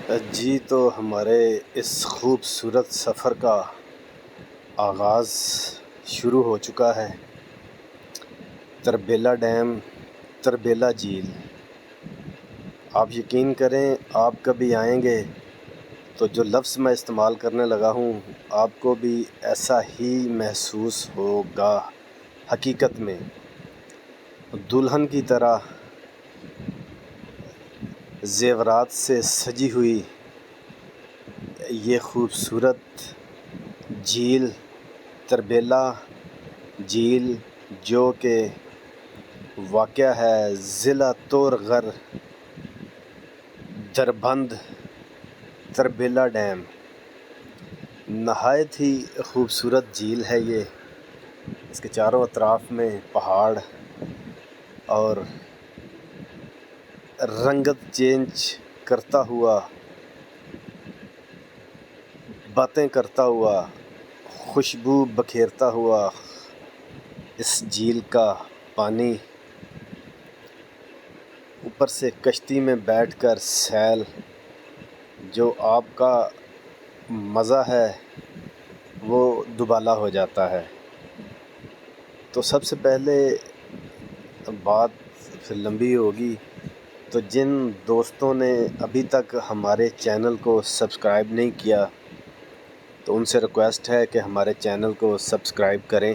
جی تو ہمارے اس خوبصورت سفر کا آغاز شروع ہو چکا ہے۔ تربیلا ڈیم، تربیلا جھیل، آپ یقین کریں آپ کبھی آئیں گے تو جو لفظ میں استعمال کرنے لگا ہوں آپ کو بھی ایسا ہی محسوس ہوگا۔ حقیقت میں دلہن کی طرح زیورات سے سجی ہوئی یہ خوبصورت جھیل تربیلا جھیل جو کہ واقع ہے ضلع تور غر، دربند، تربیلا ڈیم، نہایت ہی خوبصورت جھیل ہے یہ۔ اس کے چاروں اطراف میں پہاڑ اور رنگت چینج کرتا ہوا، باتیں کرتا ہوا، خوشبو بکھیرتا ہوا اس جھیل کا پانی، اوپر سے کشتی میں بیٹھ کر سیل، جو آپ کا مزہ ہے وہ دوبالا ہو جاتا ہے۔ تو سب سے پہلے بات پھر لمبی ہوگی، تو جن دوستوں نے ابھی تک ہمارے چینل کو سبسکرائب نہیں کیا تو ان سے ریکویسٹ ہے کہ ہمارے چینل کو سبسکرائب کریں،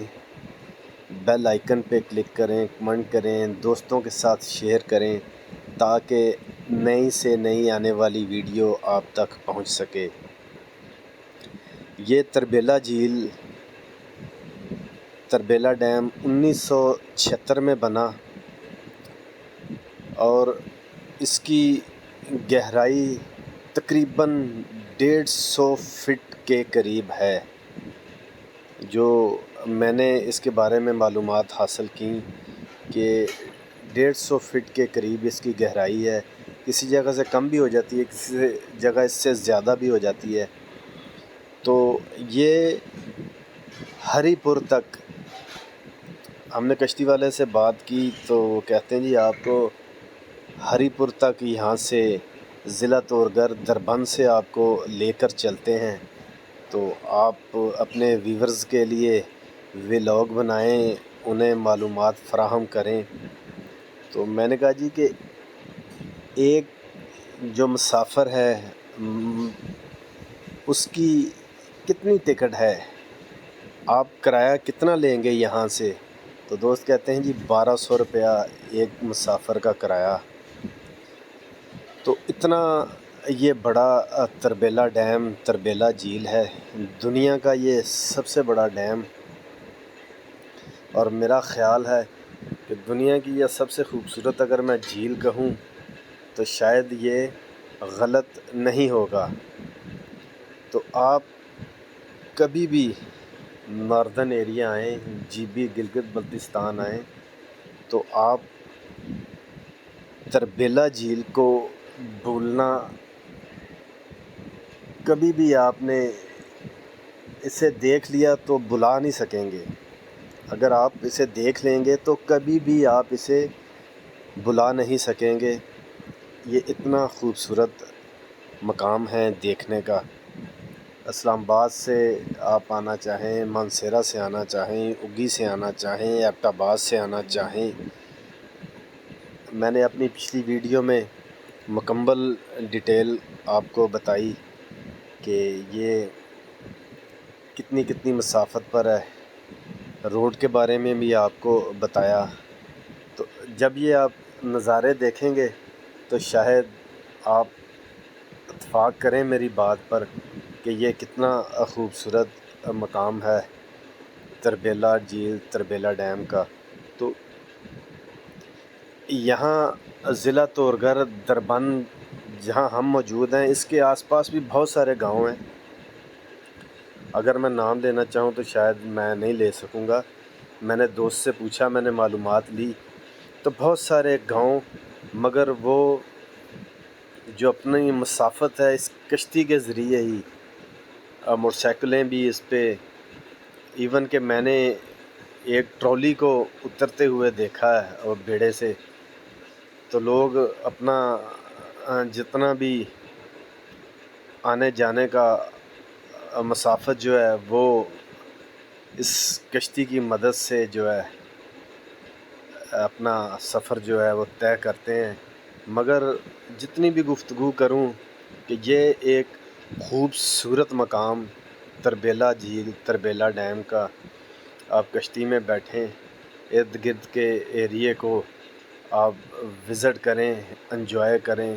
بیل آئیکن پہ کلک کریں، کمنٹ کریں، دوستوں کے ساتھ شیئر کریں تاکہ نئی سے نئی آنے والی ویڈیو آپ تک پہنچ سکے۔ یہ تربیلا جھیل، تربیلا ڈیم 1976 میں بنا اور اس کی گہرائی تقریباً 150 فٹ کے قریب ہے۔ جو میں نے اس کے بارے میں معلومات حاصل کیں کہ 150 فٹ کے قریب اس کی گہرائی ہے، کسی جگہ سے کم بھی ہو جاتی ہے، کسی جگہ اس سے زیادہ بھی ہو جاتی ہے۔ تو یہ ہری پور تک، ہم نے کشتی والے سے بات کی تو وہ کہتے ہیں جی آپ کو ہری پور تک یہاں سے ضلع تور غر دربند سے آپ کو لے کر چلتے ہیں، تو آپ اپنے ویورز کے لیے ولاگ بنائیں، انہیں معلومات فراہم کریں۔ تو میں نے کہا جی کہ ایک جو مسافر ہے اس کی کتنی ٹکٹ ہے، آپ کرایہ کتنا لیں گے یہاں سے؟ تو دوست کہتے ہیں جی 1200 روپیہ ایک مسافر کا کرایہ۔ تو اتنا یہ بڑا تربیلا ڈیم، تربیلا جھیل ہے، دنیا کا یہ سب سے بڑا ڈیم، اور میرا خیال ہے کہ دنیا کی یہ سب سے خوبصورت اگر میں جھیل کہوں تو شاید یہ غلط نہیں ہوگا۔ تو آپ کبھی بھی ناردرن ایریا آئیں، جی بی گلگت بلتستان آئیں تو آپ تربیلا جھیل کو بھولنا، کبھی بھی آپ نے اسے دیکھ لیا تو بھلا نہیں سکیں گے۔ اگر آپ اسے دیکھ لیں گے تو کبھی بھی آپ اسے بھلا نہیں سکیں گے۔ یہ اتنا خوبصورت مقام ہے دیکھنے کا۔ اسلام آباد سے آپ آنا چاہیں، مانسہرہ سے آنا چاہیں، اگی سے آنا چاہیں، ایبٹ آباد سے آنا چاہیں، میں نے اپنی پچھلی ویڈیو میں مکمل ڈیٹیل آپ کو بتائی کہ یہ کتنی مسافت پر ہے، روڈ کے بارے میں بھی آپ کو بتایا۔ تو جب یہ آپ نظارے دیکھیں گے تو شاید آپ اتفاق کریں میری بات پر کہ یہ کتنا خوبصورت مقام ہے تربیلا جھیل، تربیلا ڈیم کا۔ تو یہاں ضلع تور غر دربند جہاں ہم موجود ہیں اس کے آس پاس بھی بہت سارے گاؤں ہیں، اگر میں نام لینا چاہوں تو شاید میں نہیں لے سکوں گا۔ میں نے دوست سے پوچھا، میں نے معلومات لی تو بہت سارے گاؤں، مگر وہ جو اپنی مسافت ہے اس کشتی کے ذریعے ہی، موٹر سائیکلیں بھی اس پہ، ایون کہ میں نے ایک ٹرالی کو اترتے ہوئے دیکھا ہے اور بیڑے سے، تو لوگ اپنا جتنا بھی آنے جانے کا مسافت جو ہے وہ اس کشتی کی مدد سے جو ہے اپنا سفر جو ہے وہ طے کرتے ہیں. مگر جتنی بھی گفتگو کروں کہ یہ ایک خوبصورت مقام تربیلا جھیل، تربیلا ڈیم کا، آپ کشتی میں بیٹھیں، ارد گرد کے ایریے کو آپ وزٹ کریں، انجوائے کریں.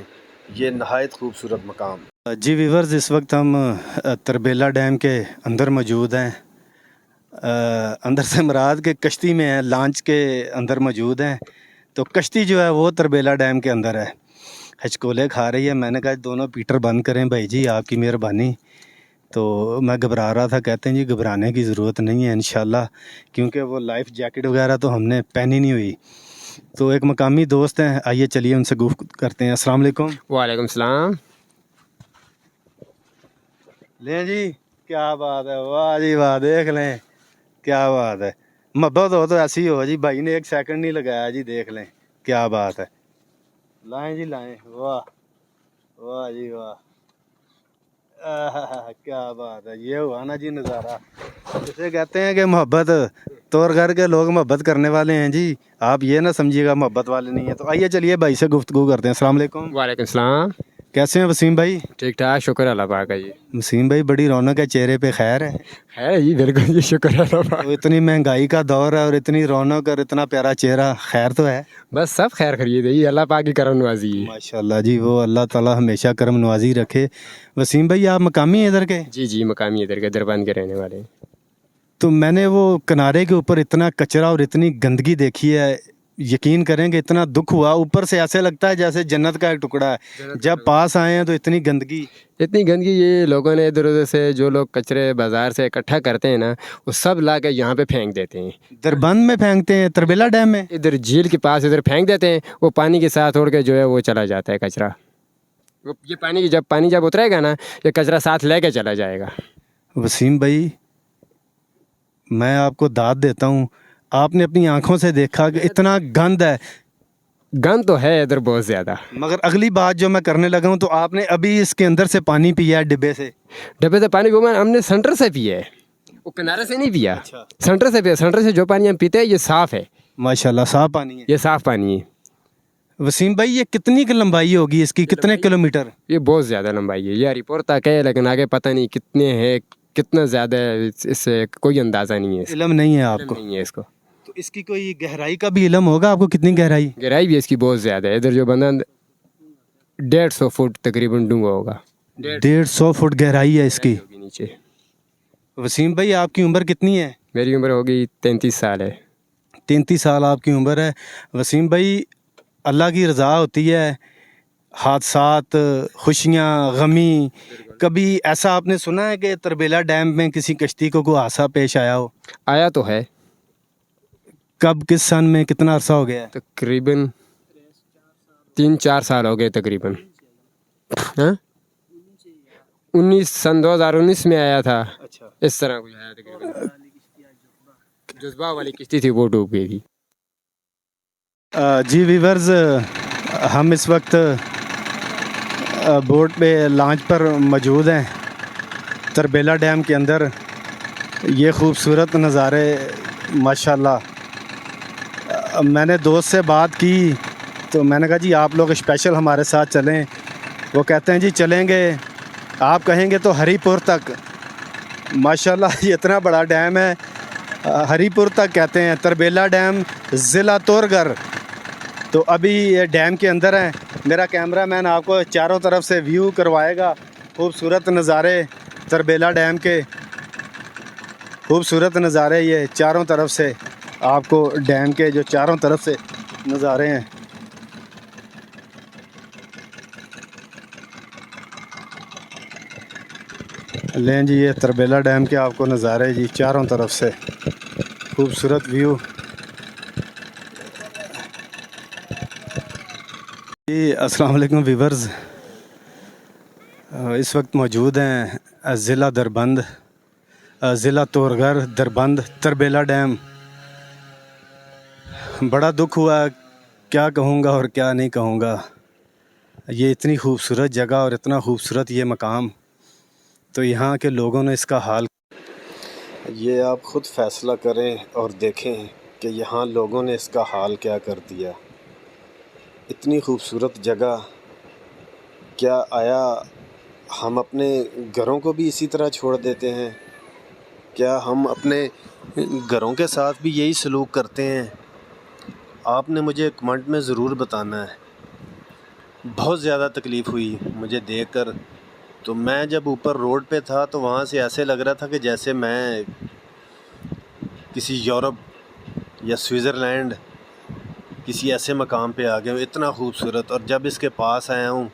یہ نہایت خوبصورت مقام. جی ویورز، اس وقت ہم تربیلا ڈیم کے اندر موجود ہیں. اندر سے مراد کے کشتی میں ہیں، لانچ کے اندر موجود ہیں. تو کشتی جو ہے وہ تربیلا ڈیم کے اندر ہے، ہچکولے کھا رہی ہے. میں نے کہا دونوں پیٹر بند کریں بھائی جی، آپ کی مہربانی. تو میں گھبرا رہا تھا، کہتے ہیں جی گھبرانے کی ضرورت نہیں ہے انشاءاللہ، کیونکہ وہ لائف جیکٹ وغیرہ تو ہم نے پہنی نہیں ہوئی. تو ایک مقامی دوست ہیں، آئیے چلیے ان سے گفتگو کرتے ہیں. السلام علیکم. وعلیکم السلام. لیں جی، کیا بات ہے، واہ جی واہ، دیکھ لیں کیا بات ہے. محبت ہو تو ایسی ہو جی، بھائی نے ایک سیکنڈ نہیں لگایا جی، دیکھ لیں کیا بات ہے. لائیں جی لائیں، واہ واہ جی واہ، کیا بات ہے. یہ ہوا نا جی نظارہ، اسے کہتے ہیں کہ محبت. طور گھر کے لوگ محبت کرنے والے ہیں جی، آپ یہ نہ سمجھیے گا محبت والے نہیں ہیں. تو آئیے چلیے بھائی سے گفتگو کرتے ہیں. السلام علیکم. وعلیکم السلام. کیسے ہیں وسیم بھائی؟ ٹھیک ٹھاک، شکر اللہ پاک کا جی. وسیم بھائی بڑی رونق ہے چہرے پہ، خیر ہے؟ ہے جی، بالکل جی، شکر اللہ پاک. تو اتنی مہنگائی کا دور ہے اور اتنی رونق اور اتنا پیارا چہرہ، خیر تو ہے؟ بس سب خیر خرید ہے جی، اللہ پاک کی کرم نوازی ہے. ماشاء اللہ جی، وہ اللہ تعالیٰ ہمیشہ کرم نوازی رکھے. وسیم بھائی آپ مقامی ہیں ادھر کے؟ جی جی، مقامی ادھر کے دربند کے رہنے والے ہیں. تو میں نے وہ کنارے کے اوپر اتنا کچرا اور اتنی گندگی دیکھی ہے، یقین کریں کہ اتنا دکھ ہوا. اوپر سے ایسے لگتا ہے جیسے جنت کا ایک ٹکڑا ہے، جب پاس آئے ہیں تو اتنی گندگی. اتنی گندگی، یہ لوگوں نے ادھر ادھر سے جو لوگ کچرے بازار سے اکٹھا کرتے ہیں نا، وہ سب لا کے یہاں پہ پھینک دیتے ہیں. دربند میں پھینکتے ہیں؟ تربیلا ڈیم میں ادھر جھیل کے پاس ادھر پھینک دیتے ہیں، وہ پانی کے ساتھ اڑ کے جو ہے وہ چلا جاتا ہے کچرا. یہ پانی جب اترے گا نا، یہ کچرا ساتھ لے کے چلا جائے گا. وسیم بھائی میں آپ کو داد دیتا ہوں، آپ نے اپنی آنکھوں سے دیکھا کہ اتنا گند ہے. گند تو ہے ادھر بہت زیادہ. مگر اگلی بات جو میں کرنے لگا ہوں، تو آپ نے ابھی اس کے اندر سے پانی پیا ہے ڈبے سے؟ ڈبے سے پانی ہم نے سینٹر سے پیا ہے، وہ کنارے سے نہیں پیا. اچھا، سینٹر سے پیا. سینٹر سے جو پانی ہم پیتے ہیں یہ صاف ہے. ماشاءاللہ صاف پانی ہے. یہ صاف پانی ہے. وسیم بھائی یہ کتنی کی لمبائی ہوگی اس کی، کتنے کلومیٹر؟ یہ بہت زیادہ لمبائی ہے. یہ ہری پور تک ہے، لیکن آگے پتہ نہیں کتنے ہیں، کتنا زیادہ ہے، اس سے کوئی اندازہ نہیں ہے. علم نہیں ہے آپ کو؟ نہیں ہے اس کو. تو اس کی کوئی گہرائی کا بھی علم ہوگا آپ کو، کتنی گہرائی؟ گہرائی بھی اس کی بہت زیادہ ہے. ادھر جو بندہ 150 فٹ تقریباً ڈونگا ہوگا. 150 فٹ گہرائی ہے اس کی نیچے. وسیم بھائی آپ کی عمر کتنی ہے؟ میری عمر ہوگی 33 سال ہے. 33 سال آپ کی عمر ہے. وسیم بھائی اللہ کی رضا ہوتی ہے، حادثات، خوشیاں، غمی، کبھی ایسا آپ نے سنا ہے کہ تربیلا ڈیم میں کسی کشتی کو کوئی حادثہ پیش آیا ہو؟ آیا تو ہے. کب، کس سن میں، کتنا عرصہ ہو گیا ہے؟ تقریباً 3-4 سال ہو گئے تقریباً. ہاں سن 2019 میں آیا تھا. اچھا، اس طرح کچھ آیا تقریباً. جذبہ والی کشتی تھی، وہ ڈوب گئی تھی. جی ویورز، ہم اس وقت بوٹ پہ لانچ پر موجود ہیں تربیلا ڈیم کے اندر. یہ خوبصورت نظارے ماشاءاللہ. میں نے دوست سے بات کی تو میں نے کہا جی آپ لوگ اسپیشل ہمارے ساتھ چلیں. وہ کہتے ہیں جی چلیں گے، آپ کہیں گے تو ہری پور تک. ماشاءاللہ یہ اتنا بڑا ڈیم ہے، ہری پور تک کہتے ہیں. تربیلا ڈیم ضلع طورگھر. تو ابھی یہ ڈیم کے اندر ہیں. میرا کیمرہ مین آپ کو چاروں طرف سے ویو کروائے گا. خوبصورت نظارے تربیلا ڈیم کے، خوبصورت نظارے یہ چاروں طرف سے آپ کو ڈیم کے جو چاروں طرف سے نظارے ہیں. لیں جی یہ تربیلا ڈیم کے آپ کو نظارے جی چاروں طرف سے، خوبصورت ویو. جی السلام علیکم ویورز، اس وقت موجود ہیں ضلع دربند، ضلع طورگھر، دربند، تربیلا ڈیم. بڑا دکھ ہوا، کیا کہوں گا اور کیا نہیں کہوں گا. یہ اتنی خوبصورت جگہ اور اتنا خوبصورت یہ مقام. تو یہاں کے لوگوں نے اس کا حال یہ آپ خود فیصلہ کریں اور دیکھیں کہ یہاں لوگوں نے اس کا حال کیا کر دیا۔ اتنی خوبصورت جگہ، کیا آیا ہم اپنے گھروں کو بھی اسی طرح چھوڑ دیتے ہیں؟ کیا ہم اپنے گھروں کے ساتھ بھی یہی سلوک کرتے ہیں؟ آپ نے مجھے کمنٹ میں ضرور بتانا ہے۔ بہت زیادہ تکلیف ہوئی مجھے دیکھ کر۔ تو میں جب اوپر روڈ پہ تھا تو وہاں سے ایسے لگ رہا تھا کہ جیسے میں کسی یورپ یا سوئٹزرلینڈ کسی ایسے مقام پہ آ گیا ہوں، اتنا خوبصورت۔ اور جب اس کے پاس آیا ہوں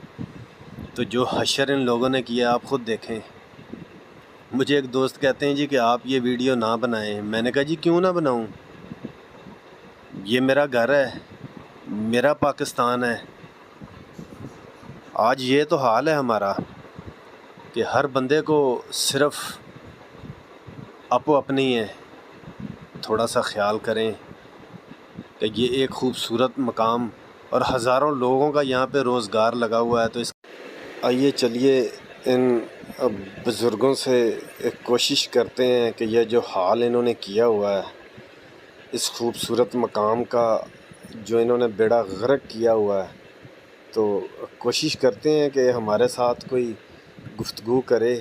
تو جو حشر ان لوگوں نے کیا آپ خود دیکھیں۔ مجھے ایک دوست کہتے ہیں جی کہ آپ یہ ویڈیو نہ بنائیں۔ میں نے کہا جی کیوں نہ بناؤں؟ یہ میرا گھر ہے، میرا پاکستان ہے۔ آج یہ تو حال ہے ہمارا کہ ہر بندے کو صرف اپنی ہے۔ تھوڑا سا خیال کریں کہ یہ ایک خوبصورت مقام اور ہزاروں لوگوں کا یہاں پہ روزگار لگا ہوا ہے۔ تو اس آئیے چلیے ان بزرگوں سے ایک کوشش کرتے ہیں کہ یہ جو حال انہوں نے کیا ہوا ہے اس خوبصورت مقام کا، جو انہوں نے بیڑا غرق کیا ہوا ہے، تو کوشش کرتے ہیں کہ ہمارے ساتھ کوئی گفتگو کرے،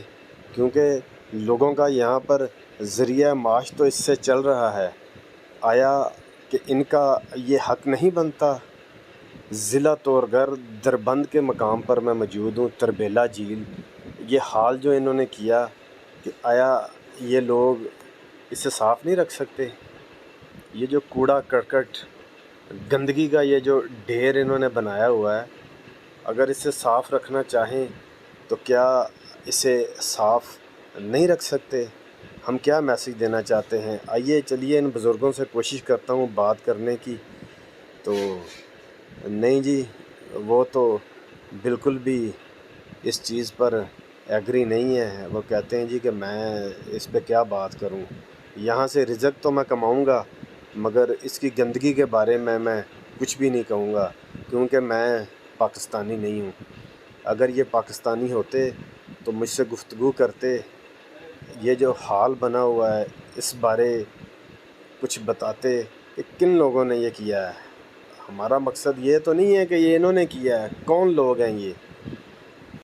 کیونکہ لوگوں کا یہاں پر ذریعہ معاش تو اس سے چل رہا ہے۔ آیا کہ ان کا یہ حق نہیں بنتا؟ ضلع طورگھر دربند کے مقام پر میں موجود ہوں، تربیلا جھیل۔ یہ حال جو انہوں نے کیا کہ آیا یہ لوگ اسے صاف نہیں رکھ سکتے؟ یہ جو کوڑا کرکٹ گندگی کا یہ جو ڈھیر انہوں نے بنایا ہوا ہے، اگر اسے صاف رکھنا چاہیں تو کیا اسے صاف نہیں رکھ سکتے؟ ہم کیا میسیج دینا چاہتے ہیں؟ آئیے چلیے ان بزرگوں سے کوشش کرتا ہوں بات کرنے کی۔ تو نہیں جی، وہ تو بالکل بھی اس چیز پر ایگری نہیں ہے۔ وہ کہتے ہیں جی کہ میں اس پہ کیا بات کروں، یہاں سے رزق تو میں کماؤں گا مگر اس کی گندگی کے بارے میں کچھ بھی نہیں کہوں گا، کیونکہ میں پاکستانی نہیں ہوں۔ اگر یہ پاکستانی ہوتے تو مجھ سے گفتگو کرتے، یہ جو حال بنا ہوا ہے اس بارے کچھ بتاتے کہ کن لوگوں نے یہ کیا ہے۔ ہمارا مقصد یہ تو نہیں ہے کہ یہ انہوں نے کیا ہے، کون لوگ ہیں یہ؟